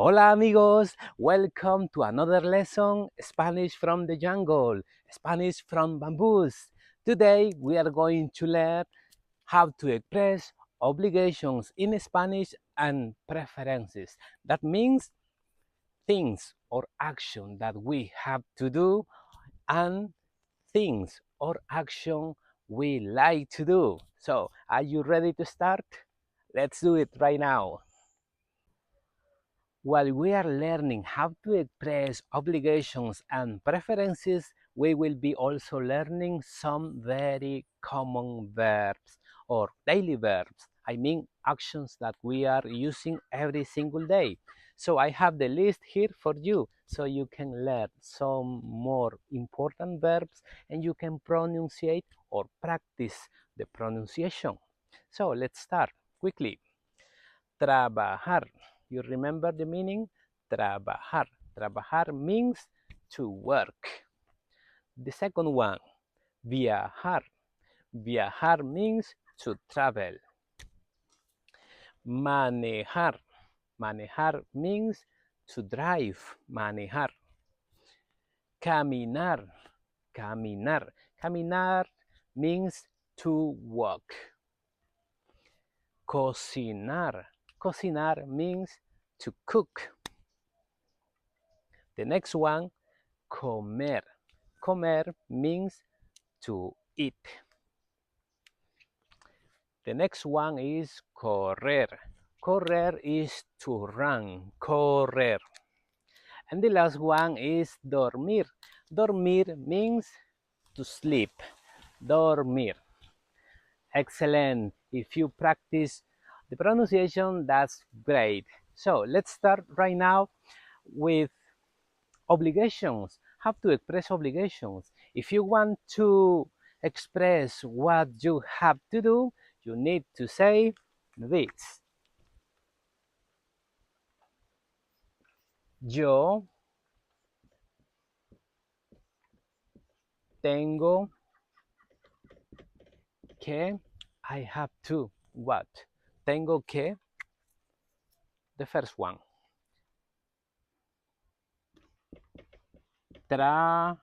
Hola amigos, welcome to another lesson, Spanish from the jungle, Spanish from bamboos. Today we are going to learn how to express obligations in Spanish and preferences. That means things or action that we have to do and things or action we like to do. So, are you ready to start? Let's do it right now. While we are learning how to express obligations and preferences, we will be also learning some very common verbs or daily verbs. I mean actions that we are using every single day. So I have the list here for you so you can learn some more important verbs and you can pronunciate or practice the pronunciation. So let's start quickly. Trabajar. You remember the meaning? Trabajar. Trabajar means to work. The second one, viajar. Viajar means to travel. Manejar. Manejar means to drive. Manejar. Caminar. Caminar. Caminar means to walk. Cocinar. Cocinar means to cook. The next one, comer. Comer means to eat. The next one is correr. Correr is to run. Correr. And the last one is dormir. Dormir means to sleep. Dormir. Excellent. If you practice the pronunciation, that's great. So let's start right now with obligations. How to express obligations. If you want to express what you have to do, you need to say this. Yo tengo que, I have to. What? Tengo que, the first one. Trabajar.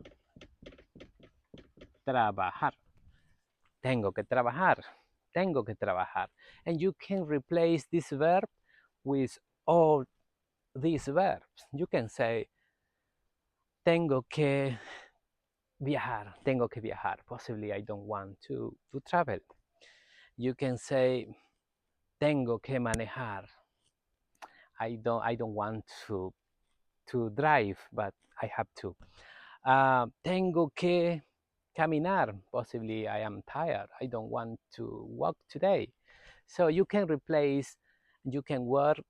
Tengo que trabajar. Tengo que trabajar. And you can replace this verb with all these verbs. You can say, tengo que viajar. Tengo que viajar. Possibly I don't want to travel. You can say, tengo que manejar. I don't want to drive, but I have to. Tengo que caminar. Possibly I am tired. I don't want to walk today. So you can replace, you can work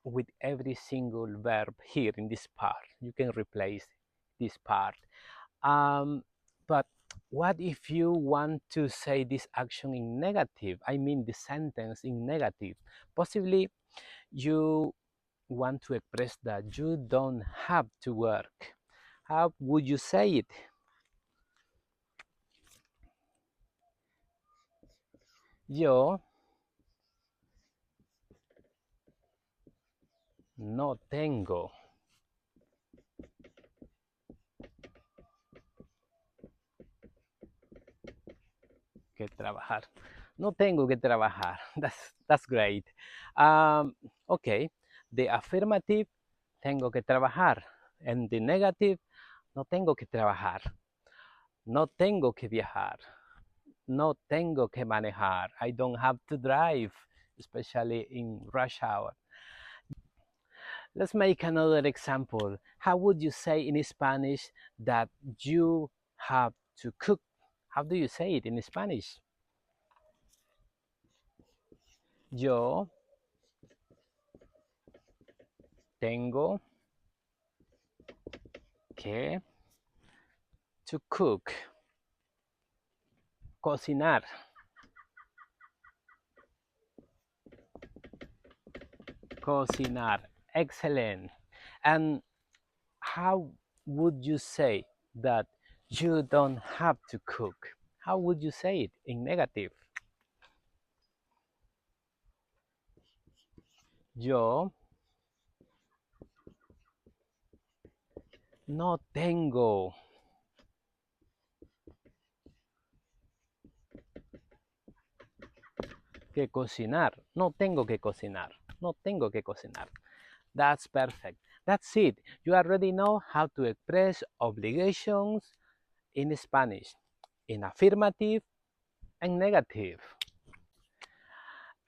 with every single verb here in this part. You can replace this part. But what if you want to say this action in negative? I mean the sentence in negative. Possibly you want to express that you don't have to work. How would you say it? Yo no tengo que trabajar. No tengo que trabajar. That's great. Okay, the affirmative, tengo que trabajar. And the negative, no tengo que trabajar. No tengo que viajar. No tengo que manejar. I don't have to drive, especially in rush hour. Let's make another example. How would you say in Spanish that you have to cook? How do you say it in Spanish? Yo tengo que to cook. Cocinar. Cocinar. Excellent. And how would you say that you don't have to cook? How would you say it in negative? Yo No tengo que cocinar. No tengo que cocinar. No tengo que cocinar. That's perfect. That's it. You already know how to express obligations in Spanish in affirmative and negative.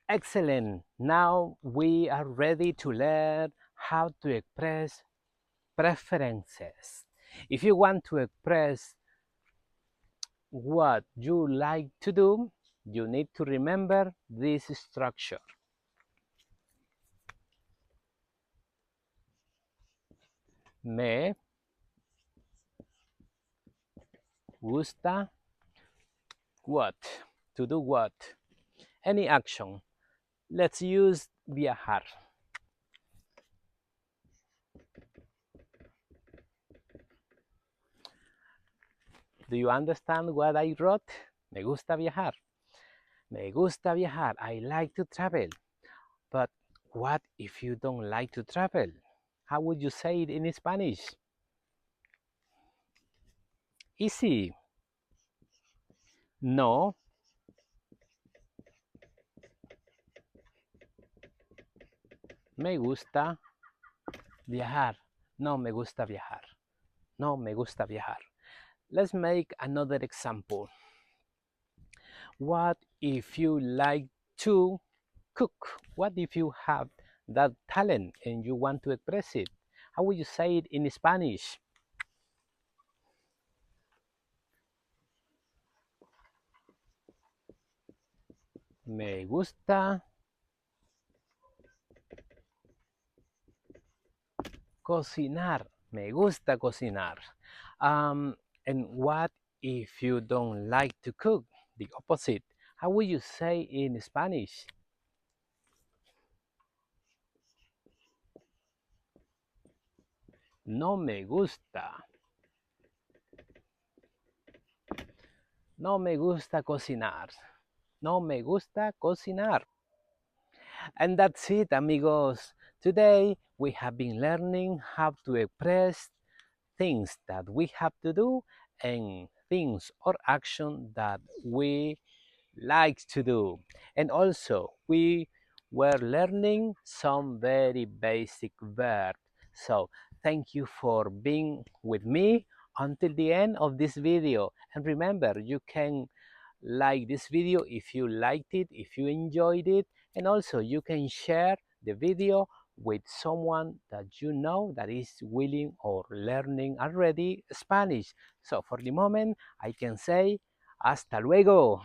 Excellent. Now we are ready to learn how to express preferences. If you want to express what you like to do, you need to remember this structure. Me gusta what? To do what? Any action. Let's use viajar. Do you understand what I wrote? Me gusta viajar. Me gusta viajar. I like to travel. But what if you don't like to travel? How would you say it in Spanish? Easy. No me gusta viajar. No me gusta viajar. No me gusta viajar. Let's make another example. What if you like to cook? What if you have that talent and you want to express it? How would you say it in Spanish? Me gusta cocinar. Me gusta cocinar. And what if you don't like to cook? The opposite. How would you say in Spanish? No me gusta. No me gusta cocinar. No me gusta cocinar. And that's it, amigos. Today we have been learning how to express things that we have to do and things or action that we like to do. And also we were learning some very basic verbs. So thank you for being with me until the end of this video. And remember, you can like this video if you liked it, if you enjoyed it, and also you can share the video with someone that you know that is willing or learning already Spanish. So for the moment, I can say hasta luego.